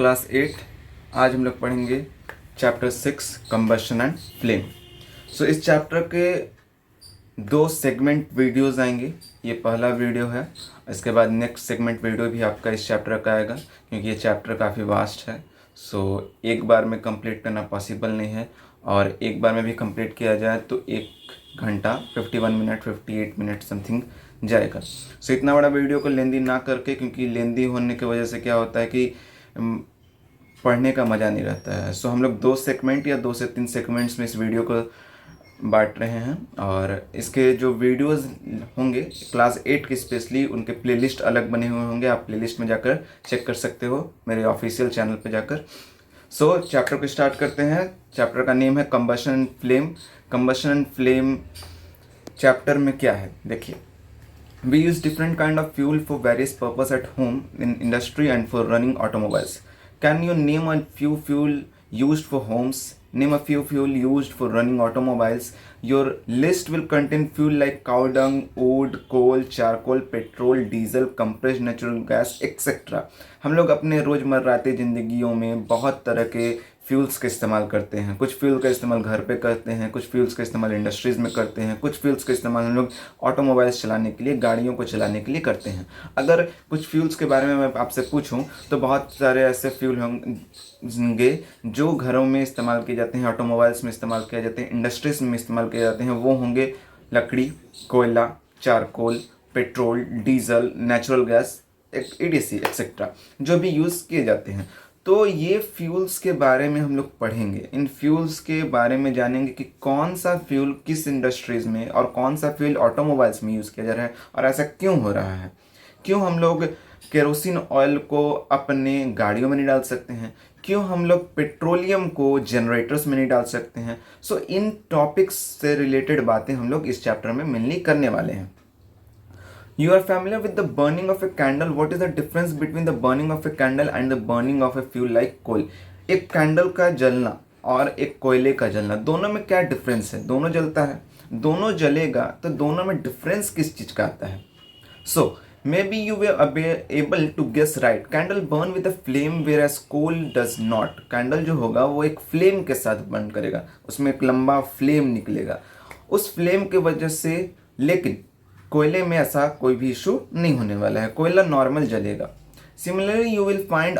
Class 8। आज हम लोग पढ़ेंगे चैप्टर 6 कंबशन एंड फ्लेम। सो इस चैप्टर के दो सेगमेंट वीडियोस आएंगे। ये पहला वीडियो है, इसके बाद नेक्स्ट सेगमेंट वीडियो भी आपका इस चैप्टर का आएगा, क्योंकि ये चैप्टर काफ़ी वास्ट है। सो एक बार में कंप्लीट करना पॉसिबल नहीं है, और एक बार में भी कंप्लीट किया जाए तो 1 घंटा 51 मिनट 58 मिनट समथिंग जाएगा। सो इतना बड़ा वीडियो को लेंदी ना करके, क्योंकि लेंदी होने की वजह से क्या होता है कि पढ़ने का मज़ा नहीं रहता है। सो हम लोग 2 सेगमेंट या 2 से 3 सेगमेंट्स में इस वीडियो को बांट रहे हैं, और इसके जो वीडियोस होंगे क्लास 8 के स्पेशली, उनके प्लेलिस्ट अलग बने हुए होंगे। आप प्लेलिस्ट में जाकर चेक कर सकते हो मेरे ऑफिशियल चैनल पे जाकर। सो चैप्टर को स्टार्ट करते हैं। चैप्टर का नेम है combustion and flame. Combustion and flame chapter में क्या है देखिए। We use different kind of fuel for various purpose at home, in industry and for running automobiles. Can you name a few fuel used for homes? Name a few fuel used for running automobiles. Your list will contain fuel like cow dung, wood, coal, charcoal, petrol, diesel, compressed natural gas, etc. हम लोग अपने रोज़मर्रा की ज़िंदगियों में बहुत तरह के fuels का इस्तेमाल करते हैं। कुछ फ्यूल का इस्तेमाल घर पे करते हैं, कुछ फ्यूल्स का इस्तेमाल इंडस्ट्रीज़ में करते हैं, कुछ फ्यूल्स का इस्तेमाल हम लोग ऑटोमोबाइल्स चलाने के लिए, गाड़ियों को चलाने के लिए करते हैं। अगर कुछ फ्यूल्स के बारे में मैं आपसे पूछूं तो बहुत सारे ऐसे फ्यूल होंगे जो घरों में इस्तेमाल किए जाते हैं, ऑटोमोबाइल्स में इस्तेमाल किए जाते हैं, इंडस्ट्रीज़ में इस्तेमाल किए जाते हैं। वो होंगे लकड़ी, कोयला, charcoal, petrol, diesel, natural gas, ETC etcetera, जो भी यूज़ किए जाते हैं। तो ये फ्यूल्स के बारे में हम लोग पढ़ेंगे। इन फ्यूल्स के बारे में जानेंगे कि कौन सा फ्यूल किस इंडस्ट्रीज़ में और कौन सा फ्यूल ऑटोमोबाइल्स में यूज़ किया जा रहा है, और ऐसा क्यों हो रहा है। क्यों हम लोग केरोसिन ऑयल को अपने गाड़ियों में नहीं डाल सकते हैं, क्यों हम लोग पेट्रोलियम को जनरेटर्स में नहीं डाल सकते हैं। सो इन टॉपिक्स से रिलेटेड बातें हम लोग इस चैप्टर में मेनली करने वाले हैं। You are familiar with the burning of a candle. What is the difference between the burning of a candle and the burning of a fuel like coal? एक कैंडल का जलना और एक कोयले का जलना, दोनों में क्या डिफरेंस है। दोनों जलता है, दोनों जलेगा, तो दोनों में डिफरेंस किस चीज़ का आता है। So may be you we able to guess right. Candle burn with a flame whereas coal does not. Candle जो होगा वो एक फ्लेम के साथ बर्न करेगा, उसमें एक लंबा फ्लेम निकलेगा उस फ्लेम के वजह से। लेकिन कोयले में ऐसा कोई भी इशू नहीं होने वाला है, कोयला नॉर्मल जलेगा। Similarly you will find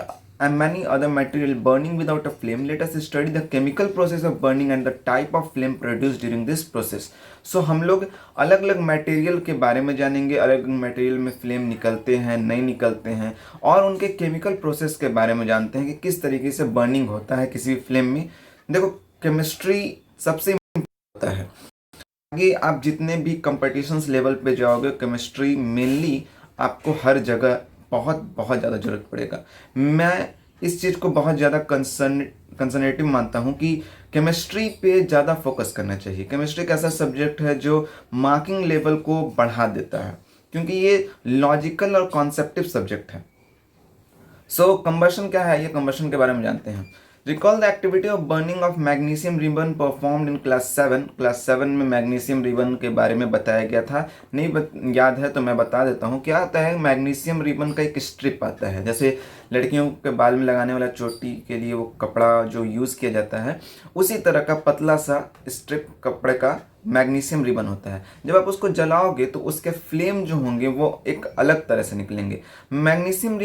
many other material burning without a flame. Let us study the chemical process of burning and the type of flame produced during this process. So हम लोग अलग अलग मटेरियल के बारे में जानेंगे, अलग अलग मटेरियल में फ्लेम निकलते हैं नहीं निकलते हैं, और उनके केमिकल प्रोसेस के बारे में जानते हैं कि किस तरीके से बर्निंग होता है किसी भी फ्लेम में। देखो, केमिस्ट्री सबसे होता है। आगे आप जितने भी कंपटीशंस लेवल पे जाओगे, केमिस्ट्री मेनली आपको हर जगह बहुत बहुत ज़्यादा ज़रूरत पड़ेगा। मैं इस चीज़ को बहुत ज़्यादा कंसर्नेटिव मानता हूँ कि केमिस्ट्री पे ज़्यादा फोकस करना चाहिए। केमिस्ट्री एक ऐसा सब्जेक्ट है जो मार्किंग लेवल को बढ़ा देता है, क्योंकि ये लॉजिकल और कॉन्सेप्टिव सब्जेक्ट है। सो कंबशन क्या है, ये कंबशन के बारे में जानते हैं। Recall the activity of burning of magnesium ribbon performed in class 7. Class 7 में मैग्नीशियम रिबन के बारे में बताया गया था। नहीं याद है तो मैं बता देता हूँ। क्या आता है, मैग्नीशियम रिबन का एक स्ट्रिप आता है, जैसे लड़कियों के बाल में लगाने वाला चोटी के लिए वो कपड़ा जो यूज़ किया जाता है, उसी तरह का पतला सा स्ट्रिप कपड़े का मैग्नीशियम रिबन होता है। जब आप उसको जलाओगे तो उसके फ्लेम जो होंगे वो एक अलग तरह से निकलेंगे। मैग्नीशियम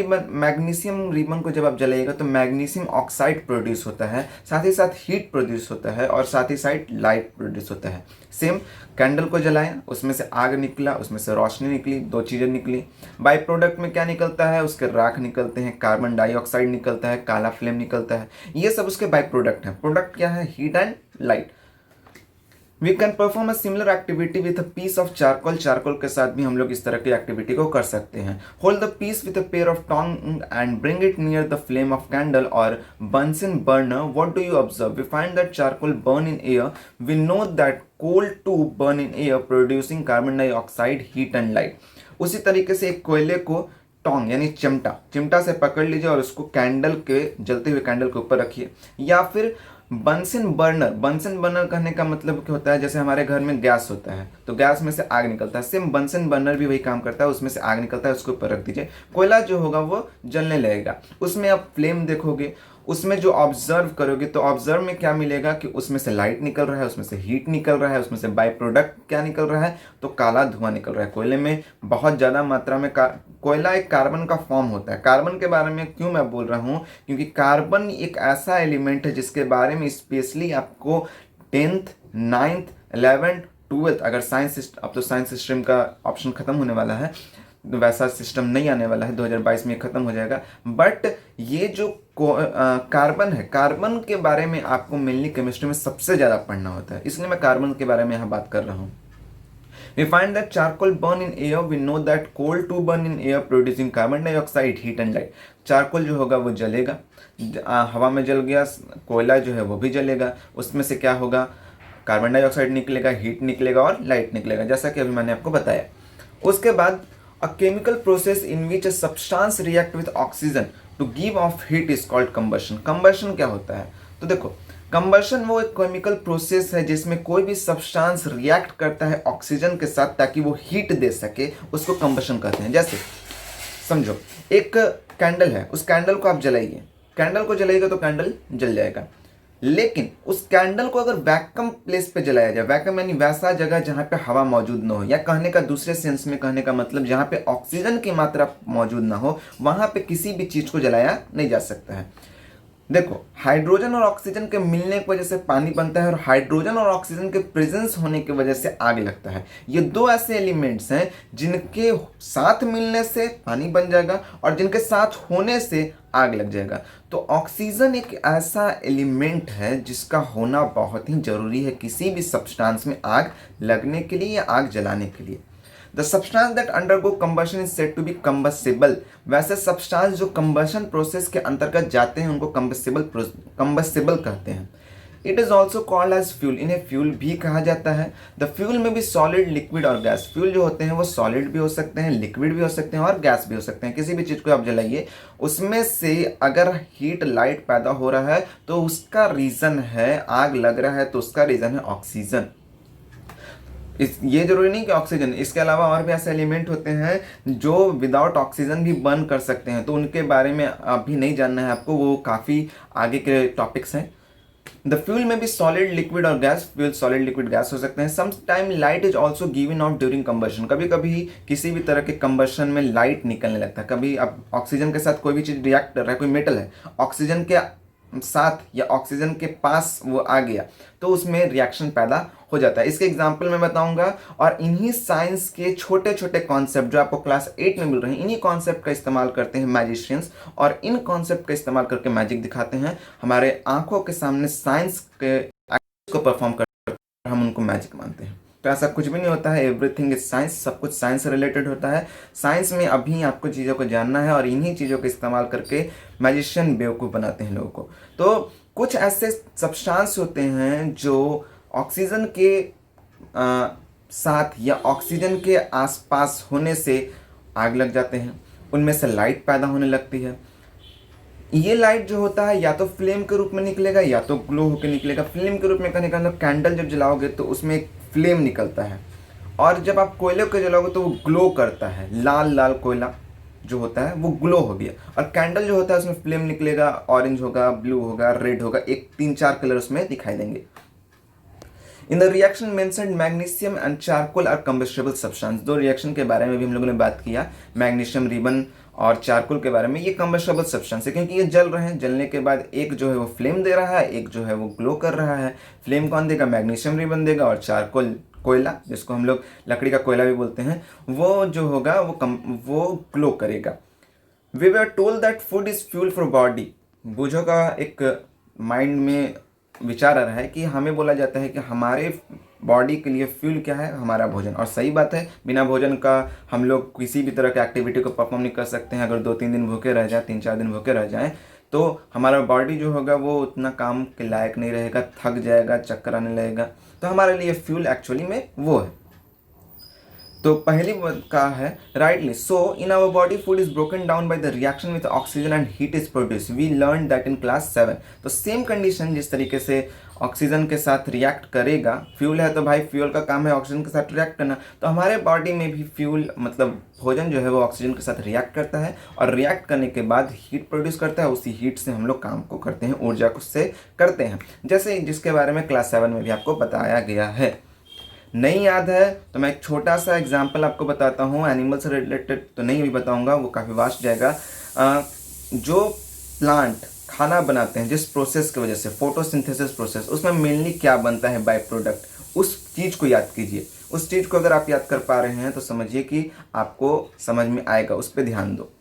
रिबन को जब आप जलाइएगा तो मैग्नीशियम ऑक्साइड प्रोड्यूस होता है, साथ ही साथ हीट प्रोड्यूस होता है, और साथ ही साथ लाइट प्रोड्यूस होता है। सेम कैंडल को जलाएं, उसमें से आग निकला, उसमें से रोशनी निकली, 2 चीज़ें निकली। बाई प्रोडक्ट में क्या निकलता है, उसके राख निकलते हैं, कार्बन डाइऑक्साइड निकलता है, काला फ्लेम निकलता है। ये सब उसके बाई प्रोडक्ट हैं। प्रोडक्ट क्या है, heat and light. We can perform a similar activity with a piece of charcoal. Charcoal के साथ भी हम लोग इस तरह की एक्टिविटी को कर सकते हैं। Hold the piece with a pair of tongs and bring it near the flame of candle or Bunsen burner. What do you observe? We find that charcoal burn in air. We know that coal too burn in air, producing carbon dioxide, heat and light. उसी तरीके से एक कोयले को टोंग यानी चिमटा से पकड़ लीजिए और उसको कैंडल के, जलते हुए कैंडल के ऊपर रखिए, या फिर बंसन बर्नर कहने का मतलब क्या होता है, जैसे हमारे घर में गैस होता है तो गैस में से आग निकलता है, सेम बंसन बर्नर भी वही काम करता है, उसमें से आग निकलता है, उसके ऊपर रख दीजिए, कोयला जो होगा वो जलने लगेगा, उसमें आप फ्लेम देखोगे, उसमें जो ऑब्जर्व करोगे तो ऑब्जर्व में क्या मिलेगा कि उसमें से लाइट निकल रहा है, उसमें से हीट निकल रहा है, उसमें से बाई प्रोडक्ट क्या निकल रहा है, तो काला धुआं निकल रहा है। कोयले में बहुत ज़्यादा मात्रा में कोयला एक कार्बन का फॉर्म होता है। कार्बन के बारे में क्यों मैं बोल रहा हूँ, क्योंकि कार्बन एक ऐसा एलिमेंट है जिसके बारे में स्पेशली आपको 10th 9th 11th 12th, अगर साइंस, अब तो साइंस स्ट्रीम का ऑप्शन खत्म होने वाला है, वैसा सिस्टम नहीं आने वाला है, 2022 में खत्म हो जाएगा, बट ये जो कार्बन है, कार्बन के बारे में आपको मेनली केमिस्ट्री में सबसे ज़्यादा पढ़ना होता है, इसलिए मैं कार्बन के बारे में यहाँ बात कर रहा हूँ। We find that charcoal burn in air. We know that coal too burn in air, producing carbon dioxide, heat and light. Charcoal जो होगा वो जलेगा, हवा में जल गया, कोयला जो है वो भी जलेगा, उसमें से क्या होगा, कार्बन डाइऑक्साइड निकलेगा, हीट निकलेगा और लाइट निकलेगा, जैसा कि अभी मैंने आपको बताया। उसके बाद a chemical process in which a substance react with oxygen to give off heat is called combustion. Combustion क्या होता है, तो देखो कंबशन वो एक केमिकल प्रोसेस है जिसमें कोई भी सब्सटेंस रिएक्ट करता है ऑक्सीजन के साथ ताकि वो हीट दे सके, उसको कंबशन कहते हैं। जैसे समझो एक कैंडल है, उस कैंडल को आप जलाइए, कैंडल को जलाइएगा तो कैंडल जल जाएगा, लेकिन उस कैंडल को अगर वैक्यूम प्लेस पे जलाया जाए, वैक्यूम यानी वैसा जगह जहाँ पे हवा मौजूद ना हो, या कहने का दूसरे सेंस में कहने का मतलब जहाँ पे ऑक्सीजन की मात्रा मौजूद ना हो, वहाँ पे किसी भी चीज़ को जलाया नहीं जा सकता है। देखो हाइड्रोजन और ऑक्सीजन के मिलने की वजह से पानी बनता है और हाइड्रोजन और ऑक्सीजन के प्रेजेंस होने की वजह से आग लगता है। ये दो ऐसे एलिमेंट्स हैं जिनके साथ मिलने से पानी बन जाएगा और जिनके साथ होने से आग लग जाएगा। तो ऑक्सीजन एक ऐसा एलिमेंट है जिसका होना बहुत ही जरूरी है किसी भी सब्सटेंस में आग लगने के लिए या आग जलाने के लिए। The substance that undergo combustion is said to be combustible. वैसे सब्सटेंस जो कंबशन प्रोसेस के अंतर्गत जाते हैं उनको कंबस्टिबल कहते हैं। It is also called as fuel, इन्हें फ्यूल भी कहा जाता है। द फ्यूल में भी सॉलिड, लिक्विड और गैस। फ्यूल जो होते हैं वो सॉलिड भी हो सकते हैं, लिक्विड भी हो सकते हैं और गैस भी हो सकते हैं। किसी भी चीज़ को आप जलाइए, उसमें से अगर हीट लाइट पैदा हो रहा है तो उसका रीज़न है, आग लग रहा है तो उसका रीज़न है ऑक्सीजन। ये जरूरी नहीं कि ऑक्सीजन, इसके अलावा और भी ऐसे एलिमेंट होते हैं जो विदाउट ऑक्सीजन भी बर्न कर सकते हैं, तो उनके बारे में अभी नहीं जानना है आपको, वो काफ़ी आगे के टॉपिक्स हैं। द फ्यूल में भी सॉलिड, लिक्विड और gas. Fuel solid, liquid, gas हो सकते हैं। Some time light is also given off during combustion. कभी कभी किसी भी तरह के कंबशन में लाइट निकलने लगता है। कभी अब ऑक्सीजन के साथ कोई भी चीज़ रिएक्ट कर रहा है, कोई मेटल है, ऑक्सीजन के साथ या ऑक्सीजन के पास वो आ गया तो उसमें रिएक्शन पैदा हो जाता है। इसके एग्जांपल मैं बताऊंगा, और इन्हीं साइंस के छोटे छोटे कॉन्सेप्ट जो आपको क्लास 8 में मिल रहे हैं, इन्हीं कॉन्सेप्ट का इस्तेमाल करते हैं मैजिशियंस, और इन कॉन्सेप्ट का इस्तेमाल करके मैजिक दिखाते हैं। हमारे आंखों के सामने साइंस के को परफॉर्म कर हम उनको मैजिक मानते हैं। तो ऐसा कुछ भी नहीं होता है, एवरीथिंग इज साइंस, सब कुछ साइंस से रिलेटेड होता है। साइंस में अभी आपको चीज़ों को जानना है और इन्हीं चीज़ों का इस्तेमाल करके मैजिशियन बेवकूफ़ बनाते हैं लोगों को। तो कुछ ऐसे सब्सटेंस होते हैं जो ऑक्सीजन के साथ या ऑक्सीजन के आसपास होने से आग लग जाते हैं, उनमें से लाइट पैदा होने लगती है। ये लाइट जो होता है या तो फ्लेम के रूप में निकलेगा या तो ग्लो होकर निकलेगा। फ्लेम के रूप में कहने का मतलब कैंडल जब जलाओगे तो उसमें एक फ्लेम निकलता है, और जब आप कोयले को जलाओगे तो वो ग्लो करता है। लाल लाल कोयला जो होता है वो ग्लो हो गया, और कैंडल जो होता है उसमें फ्लेम निकलेगा, ऑरेंज होगा, ब्लू होगा, रेड होगा, एक 3-4 कलर उसमें दिखाई देंगे। In the reaction mentioned magnesium and charcoal are combustible substance. दो रिएक्शन के बारे में भी हम लोगों ने बात किया, मैग्नीशियम रिबन और चारकोल के बारे में। ये कंबस्टिबल सब्सटेंस है क्योंकि ये जल रहे हैं, जलने के बाद एक जो है वो फ्लेम दे रहा है, एक जो है वो ग्लो कर रहा है। फ्लेम कौन देगा, मैग्नीशियम रिबन देगा, और चारकोल कोयला, जिसको हम लोग लकड़ी का कोयला भी बोलते हैं, वो जो होगा वो ग्लो करेगा। We were told that food is fuel for body. बूझों का एक माइंड में विचार आ रहा है कि हमें बोला जाता है कि हमारे बॉडी के लिए फ्यूल क्या है, हमारा भोजन। और सही बात है, बिना भोजन का हम लोग किसी भी तरह की एक्टिविटी को परफॉर्म नहीं कर सकते हैं। अगर 2-3 दिन भूखे रह जाए, 3-4 दिन भूखे रह जाएं, तो हमारा बॉडी जो होगा वो उतना काम के लायक नहीं रहेगा, थक जाएगा, चक्कर आने लगेगा। तो हमारे लिए फ्यूल एक्चुअली में वो है। तो पहली का है rightly, so in our body food is broken down by the reaction with oxygen and heat is produce, we learn that in class 7। तो सेम कंडीशन, जिस तरीके से ऑक्सीजन के साथ रिएक्ट करेगा, फ्यूल है तो भाई फ्यूल का काम है ऑक्सीजन के साथ रिएक्ट करना, तो हमारे बॉडी में भी फ्यूल मतलब भोजन जो है वो ऑक्सीजन के साथ रिएक्ट करता है और रिएक्ट करने के बाद हीट प्रोड्यूस करता है। उसी हीट से हम लोग काम को करते हैं, ऊर्जा को से करते हैं, जैसे जिसके बारे में क्लास 7 में भी आपको बताया गया है। नहीं याद है तो मैं एक छोटा सा एग्जाम्पल आपको बताता हूँ, एनिमल से रिलेटेड तो नहीं भी बताऊँगा, वो काफ़ी वास्ट जाएगा। जो प्लांट खाना बनाते हैं जिस प्रोसेस की वजह से, फोटोसिंथेसिस प्रोसेस, उसमें मेनली क्या बनता है बाय प्रोडक्ट, उस चीज़ को याद कीजिए। उस चीज़ को अगर आप याद कर पा रहे हैं तो समझिए कि आपको समझ में आएगा, उस पर ध्यान दो।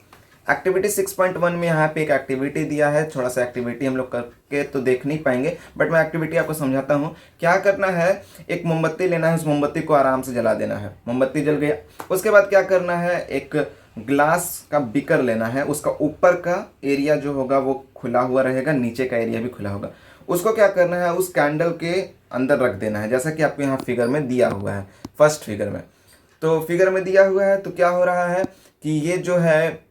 एक्टिविटी 6.1 में यहाँ पे एक एक्टिविटी दिया है, थोड़ा सा एक्टिविटी हम लोग करके तो देख नहीं पाएंगे, बट मैं एक्टिविटी आपको समझाता हूँ। क्या करना है, एक मोमबत्ती लेना है, उस मोमबत्ती को आराम से जला देना है, मोमबत्ती जल गया। उसके बाद क्या करना है, एक ग्लास का बीकर लेना है, उसका ऊपर का एरिया जो होगा वो खुला हुआ रहेगा, नीचे का एरिया भी खुला होगा। उसको क्या करना है, उस कैंडल के अंदर रख देना है, जैसा कि आपको यहाँ फिगर में दिया हुआ है, फर्स्ट फिगर में। तो फिगर में दिया हुआ है तो क्या हो रहा है कि ये जो है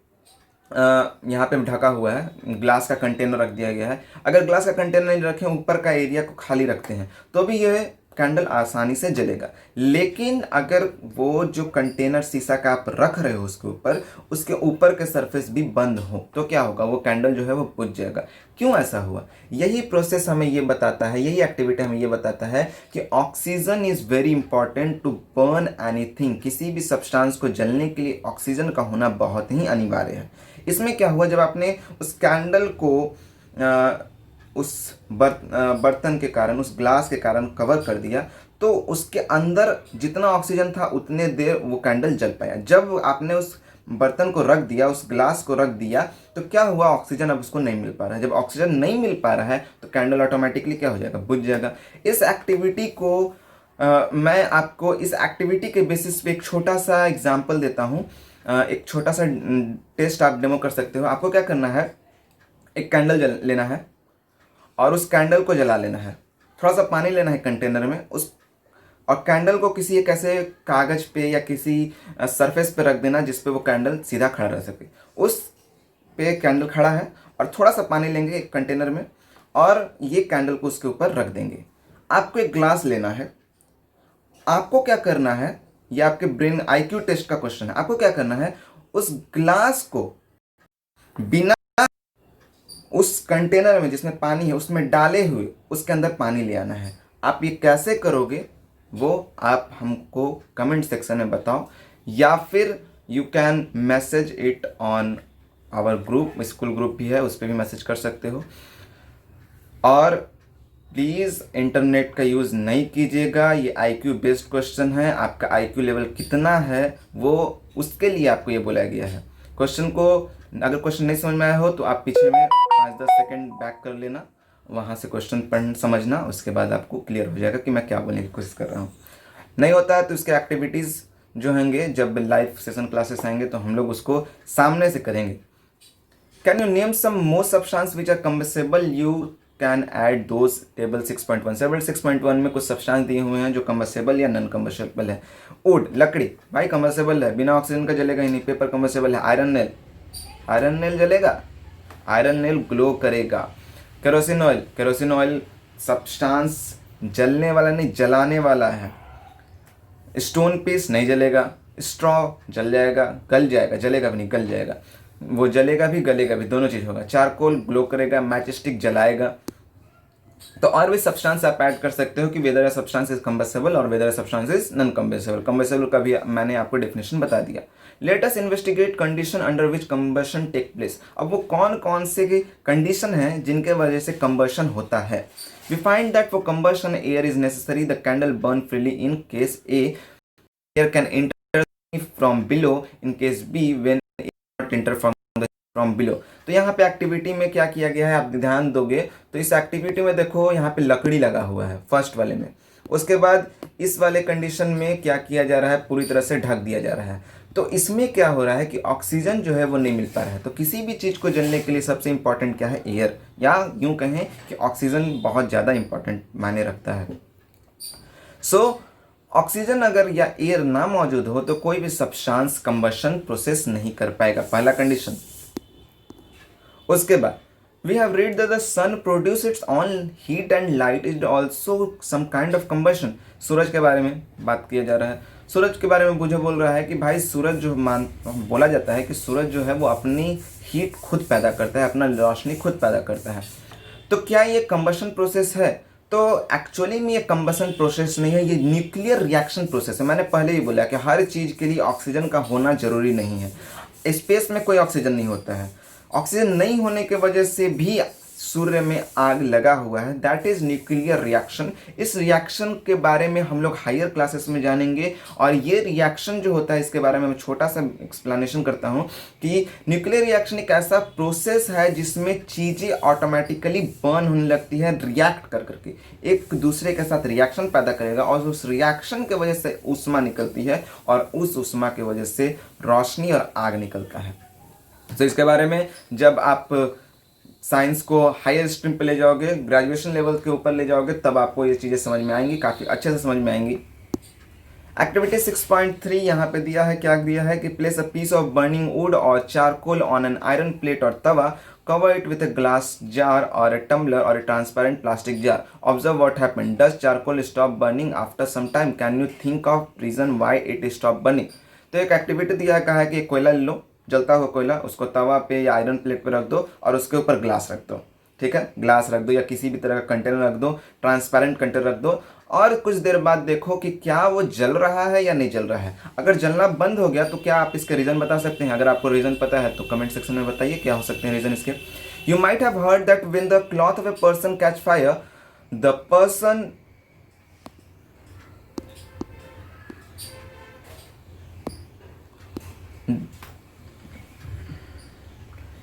यहाँ पे ढका हुआ है, ग्लास का कंटेनर रख दिया गया है। अगर ग्लास का कंटेनर नहीं रखें, ऊपर का एरिया को खाली रखते हैं, तो भी ये कैंडल आसानी से जलेगा। लेकिन अगर वो जो कंटेनर शीशा का आप रख रहे हो उसके ऊपर, उसके ऊपर के सरफेस भी बंद हो, तो क्या होगा, वो कैंडल जो है वो बुझ जाएगा। क्यों ऐसा हुआ, यही प्रोसेस हमें ये बताता है, यही एक्टिविटी हमें ये बताता है कि oxygen is very important to burn anything. किसी भी सब्सटेंस को जलने के लिए ऑक्सीजन का होना बहुत ही अनिवार्य है। इसमें क्या हुआ, जब आपने उस कैंडल को उस बर्तन के कारण, उस ग्लास के कारण कवर कर दिया, तो उसके अंदर जितना ऑक्सीजन था उतने देर वो कैंडल जल पाया। जब आपने उस बर्तन को रख दिया, उस ग्लास को रख दिया, तो क्या हुआ, ऑक्सीजन अब उसको नहीं मिल पा रहा है। जब ऑक्सीजन नहीं मिल पा रहा है तो कैंडल ऑटोमेटिकली क्या हो जाएगा, बुझ जाएगा। इस एक्टिविटी को मैं आपको इस एक्टिविटी के बेसिस पे एक छोटा सा एग्जाम्पल देता हूँ, एक छोटा सा टेस्ट आप डेमो कर सकते हो। आपको क्या करना है, एक कैंडल लेना है और उस कैंडल को जला लेना है, थोड़ा सा पानी लेना है कंटेनर में, उस और कैंडल को किसी एक ऐसे कागज़ पे या किसी सरफेस पे रख देना जिस पे वो कैंडल सीधा खड़ा रह सके। उस पे कैंडल खड़ा है और थोड़ा सा पानी लेंगे एक कंटेनर में और ये कैंडल को उसके ऊपर रख देंगे। आपको एक ग्लास लेना है, आपको क्या करना है, ये आपके ब्रेन आईक्यू टेस्ट का क्वेश्चन है। आपको क्या करना है, उस ग्लास को बिना उस कंटेनर में जिसमें पानी है उसमें डाले हुए उसके अंदर पानी ले आना है। आप ये कैसे करोगे वो आप हमको कमेंट सेक्शन में बताओ, या फिर you can message it on our group, school group भी है, उस पर भी मैसेज कर सकते हो। और प्लीज़ इंटरनेट का यूज़ नहीं कीजिएगा, ये आईक्यू बेस्ड क्वेश्चन है। आपका आईक्यू लेवल कितना है वो उसके लिए आपको ये बोला गया है। क्वेश्चन को अगर क्वेश्चन नहीं समझ में आया हो तो आप पीछे में 5-10 सेकंड बैक कर लेना, वहाँ से क्वेश्चन पढ़ समझना, उसके बाद आपको क्लियर हो जाएगा कि मैं क्या बोलने की कोशिश कर रहा हूँ। नहीं होता है तो इसके एक्टिविटीज़ जो होंगे, जब लाइव सेशन क्लासेस आएंगे तो हम लोग उसको सामने से करेंगे। Can you name some most substance which are combustible, you can add those table 6.1। Table 6.1 में कुछ सब्सटेंस दिए हुए हैं जो कंबसेबल या नॉन कंबसेबल है। वुड, लकड़ी भाई कंबसेबल है, बिना ऑक्सीजन का जलेगा ही नहीं। पेपर कंबसेबल है। आयरन नेल, आयरन नेल जलेगा, आयरन नेल ग्लो करेगा। Kerosene oil, kerosene oil substance जलने वाला नहीं, जलाने वाला है। स्टोन पीस नहीं जलेगा। स्ट्रॉ जल जाएगा, गल जाएगा, जलेगा भी नहीं, गल जाएगा। वो जलेगा भी गलेगा भी, दोनों चीज़ होगा। चारकोल ग्लो करेगा, मैच स्टिक जलाएगा। तो और भी सब्सटेंस आप ऐड कर सकते हो कि वेदर सब्सटेंस इज कंबसेबल और whether substance is non combustible. Combustible का भी मैंने आपको डेफिनेशन बता दिया। Let us investigate condition under which combustion take place. अब वो कौन कौन से कंडीशन हैं जिनके वजह से कंबशन होता है। We find that for combustion air is necessary, the candle burn freely in case A, air can enter from below, in case B when not enter from below. तो यहाँ पे एक्टिविटी में क्या किया गया है, आप ध्यान दोगे तो इस एक्टिविटी में देखो यहाँ पे लकड़ी लगा हुआ है फर्स्ट वाले में। उसके बाद इस वाले कंडीशन में क्या किया जा रहा है, पूरी तरह से ढक दिया जा रहा है। तो इसमें क्या हो रहा है कि ऑक्सीजन जो है वो नहीं मिल पा रहा है। तो किसी भी चीज़ को जलने के लिए सबसे इंपॉर्टेंट क्या है, एयर, या यूँ कहें कि ऑक्सीजन बहुत ज़्यादा इंपॉर्टेंट मायने रखता है। सो ऑक्सीजन अगर या एयर ना मौजूद हो तो कोई भी सब्सटेंस कंबशन प्रोसेस नहीं कर पाएगा, पहला कंडीशन। उसके बाद we have read that the sun produce its own heat and light is also some kind of combustion. सूरज के बारे में बात किया जा रहा है। सूरज के बारे में मुझे बोल रहा है कि भाई सूरज जो बोला जाता है कि सूरज जो है वो अपनी हीट खुद पैदा करता है, अपना रोशनी खुद पैदा करता है। तो क्या ये कंबशन प्रोसेस है? तो एक्चुअली में ये कंबशन प्रोसेस नहीं है, ये न्यूक्लियर रिएक्शन प्रोसेस है। मैंने पहले ही बोला कि हर चीज़ के लिए ऑक्सीजन का होना जरूरी नहीं है। स्पेस में कोई ऑक्सीजन नहीं होता है, ऑक्सीजन नहीं होने के वजह से भी सूर्य में आग लगा हुआ है, दैट इज न्यूक्लियर रिएक्शन। इस रिएक्शन के बारे में हम लोग हायर क्लासेस में जानेंगे, और ये रिएक्शन जो होता है इसके बारे में मैं छोटा सा एक्सप्लेनेशन करता हूँ कि न्यूक्लियर रिएक्शन एक ऐसा प्रोसेस है जिसमें चीज़ें ऑटोमेटिकली बर्न होने लगती है, रिएक्ट कर करके एक दूसरे के साथ रिएक्शन पैदा करेगा, और उस रिएक्शन के वजह से ऊष्मा निकलती है, और उस ऊष्मा की वजह से रोशनी और आग निकलता है। तो इसके बारे में जब आप साइंस को हायर स्ट्रीम पे ले जाओगे, ग्रेजुएशन लेवल के ऊपर ले जाओगे, तब आपको ये चीज़ें समझ में आएंगी, काफ़ी अच्छे से समझ में आएंगी। एक्टिविटी 6.3 यहाँ पे दिया है, क्या दिया है कि place a piece of burning wood और charcoal on an iron plate और तवा, cover it with a glass jar or a tumbler or a transparent plastic jar. Observe what happened. Does charcoal stop burning after some time? Can you think of reason why it stop burning? तो एक activity दिया है, कहा है कि कोयला ले लो, जलता हुआ कोयला, उसको तवा पे या आयरन प्लेट पे रख दो और उसके ऊपर ग्लास रख दो। ठीक है, ग्लास रख दो या किसी भी तरह का कंटेनर रख दो, ट्रांसपेरेंट कंटेनर रख दो, और कुछ देर बाद देखो कि क्या वो जल रहा है या नहीं जल रहा है। अगर जलना बंद हो गया तो क्या आप इसके रीज़न बता सकते हैं? अगर आपको रीज़न पता है तो कमेंट सेक्शन में बताइए क्या हो सकते हैं रीज़न इसके। You might have heard that when the cloth of a person catch fire, the person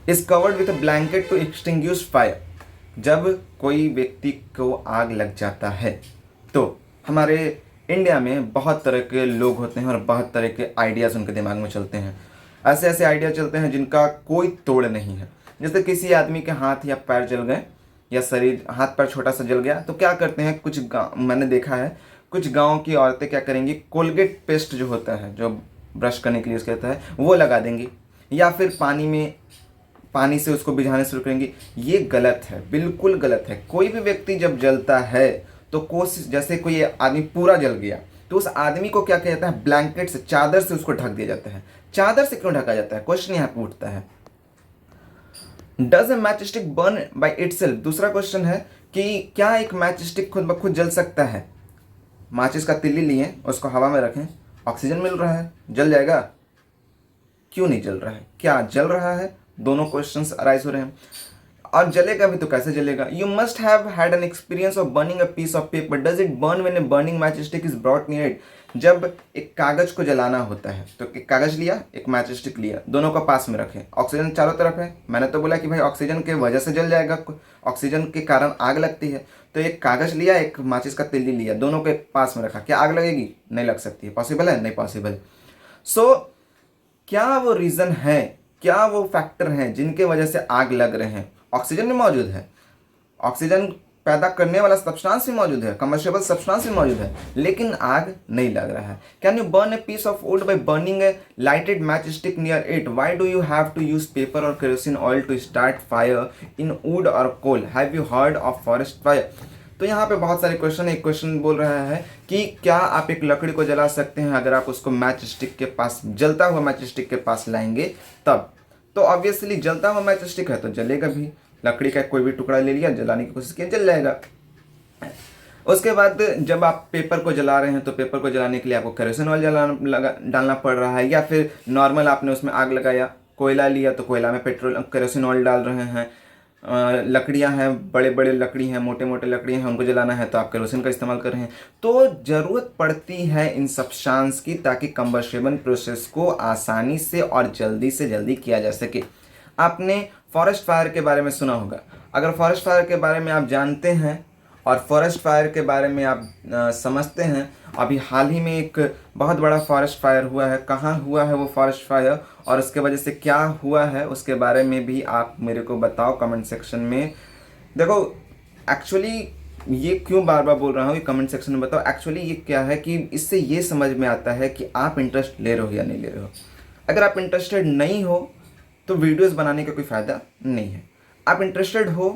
is covered with a blanket to extinguish fire. जब कोई व्यक्ति को आग लग जाता है तो हमारे इंडिया में बहुत तरह के लोग होते हैं और बहुत तरह के आइडियाज़ उनके दिमाग में चलते हैं। ऐसे ऐसे आइडिया चलते हैं जिनका कोई तोड़ नहीं है। जैसे किसी आदमी के हाथ या पैर जल गए या शरीर, हाथ पैर छोटा सा जल गया, तो क्या करते हैं कुछ गाँव, मैंने देखा है कुछ गाँव की औरतें क्या करेंगी, कोलगेट पेस्ट जो होता है, जो ब्रश करने के लिए कहता है, वो लगा देंगी, या फिर पानी से उसको भिजाने शुरू करेंगे। ये गलत है, बिल्कुल गलत है। कोई भी व्यक्ति जब जलता है तो कोशिश, जैसे कोई आदमी पूरा जल गया तो उस आदमी को क्या किया जाता है, ब्लैंकेट से, चादर से उसको ढक दिया जाता है। चादर से क्यों ढका जाता है, क्वेश्चन यहाँ पे उठता है। Does a match stick burn by itself? दूसरा क्वेश्चन है कि क्या एक मैच स्टिक खुद ब खुद जल सकता है? माचिस का तिल्ली लिए, उसको हवा में रखें, ऑक्सीजन मिल रहा है, जल जाएगा? क्यों नहीं जल रहा है? क्या जल रहा है? दोनों क्वेश्चंस अराइज हो रहे हैं। और जलेगा भी तो कैसे जलेगा? You must have had an experience of burning a piece of paper. Does it burn when a burning match stick is brought near it? जब एक कागज को जलाना होता है तो एक कागज लिया, एक मैच स्टिक लिया, दोनों को पास में रखें, ऑक्सीजन चारों तरफ है। मैंने तो बोला कि भाई ऑक्सीजन के वजह से जल जाएगा, ऑक्सीजन के कारण आग लगती है। तो एक कागज लिया, एक माचिस का तिल्ली लिया, दोनों के पास में रखा, क्या आग लगेगी? नहीं लग सकती है। पॉसिबल है? नहीं पॉसिबल। सो क्या वो रीज़न है, क्या वो फैक्टर हैं जिनके वजह से आग लग रहे हैं? ऑक्सीजन भी मौजूद है, ऑक्सीजन पैदा करने वाला सब्सटेंस भी मौजूद है, कमर्शियल सब्सटेंस भी मौजूद है, लेकिन आग नहीं लग रहा है। Can you burn a piece of wood by burning a lighted matchstick near it? Why do you have to use paper और kerosene oil to start fire in wood और coal? Have you heard of forest fire? तो यहाँ पे बहुत सारे question है। एक question बोल रहा है कि क्या आप एक लकड़ी को जला सकते हैं अगर आप उसको मैच स्टिक के पास, जलता हुआ मैच स्टिक के पास लाएंगे तब? तो ऑब्वियसली जलता हुआ मैच स्टिक है तो जलेगा भी। लकड़ी का कोई भी टुकड़ा ले लिया, जलाने की कोशिश की, जल जाएगा। उसके बाद जब आप पेपर को जला रहे हैं तो पेपर को जलाने के लिए आपको केरोसिन ऑयल डालना पड़ रहा है, या फिर नॉर्मल आपने उसमें आग लगाया, कोयला लिया तो कोयला में केरोसिन ऑयल डाल रहे हैं। लकड़ियां हैं, बड़े बड़े लकड़ी हैं, मोटे मोटे लकड़ी हैं, उनको जलाना है तो आप केरोसिन का इस्तेमाल कर रहे हैं। तो ज़रूरत पड़ती है इन सब्सटेंस की ताकि कंबस्टेबल प्रोसेस को आसानी से और जल्दी से जल्दी किया जा सके। आपने फॉरेस्ट फायर के बारे में सुना होगा। अगर फॉरेस्ट फायर के बारे में आप जानते हैं और फॉरेस्ट फायर के बारे में आप समझते हैं, अभी हाल ही में एक बहुत बड़ा फॉरेस्ट फायर हुआ है, कहाँ हुआ है वो फॉरेस्ट फायर और उसके वजह से क्या हुआ है उसके बारे में भी आप मेरे को बताओ कमेंट सेक्शन में। देखो एक्चुअली ये क्यों बार बार बोल रहा हूँ, ये कमेंट सेक्शन में बताओ। एक्चुअली ये क्या है कि इससे ये समझ में आता है कि आप इंटरेस्ट ले रहे हो या नहीं ले रहे हो। अगर आप इंटरेस्टेड नहीं हो तो वीडियोस बनाने का कोई फ़ायदा नहीं है। आप इंटरेस्टेड हो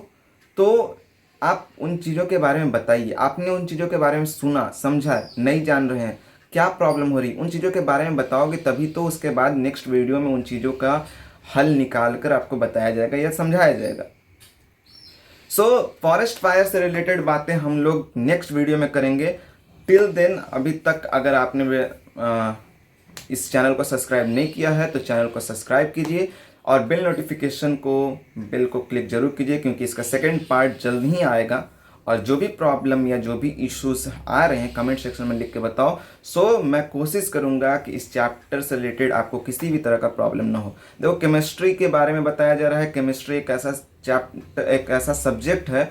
तो आप उन चीज़ों के बारे में बताइए। आपने उन चीज़ों के बारे में सुना, समझा, नहीं जान रहे हैं, क्या प्रॉब्लम हो रही, उन चीज़ों के बारे में बताओगे तभी तो उसके बाद नेक्स्ट वीडियो में उन चीज़ों का हल निकाल कर आपको बताया जाएगा या समझाया जाएगा। सो फॉरेस्ट फायर से रिलेटेड बातें हम लोग नेक्स्ट वीडियो में करेंगे। टिल देन अभी तक अगर आपने इस चैनल को सब्सक्राइब नहीं किया है तो चैनल को सब्सक्राइब कीजिए और बेल को क्लिक जरूर कीजिए, क्योंकि इसका सेकंड पार्ट जल्द ही आएगा। और जो भी प्रॉब्लम या जो भी इश्यूज आ रहे हैं कमेंट सेक्शन में लिख के बताओ। सो मैं कोशिश करूंगा कि इस चैप्टर से रिलेटेड आपको किसी भी तरह का प्रॉब्लम ना हो। देखो, केमिस्ट्री के बारे में बताया जा रहा है। केमिस्ट्री एक ऐसा सब्जेक्ट है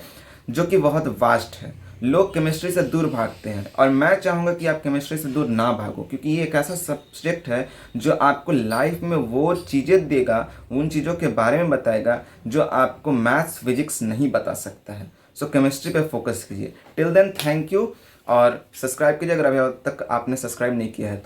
जो कि बहुत वास्ट है। लोग केमिस्ट्री से दूर भागते हैं और मैं चाहूँगा कि आप केमिस्ट्री से दूर ना भागो, क्योंकि ये एक ऐसा सब्जेक्ट है जो आपको लाइफ में वो चीज़ें देगा, उन चीज़ों के बारे में बताएगा जो आपको मैथ्स फिजिक्स नहीं बता सकता है। सो केमिस्ट्री पे फोकस कीजिए। टिल देन थैंक यू और सब्सक्राइब कीजिए अगर अभी तक आपने सब्सक्राइब नहीं किया है तो।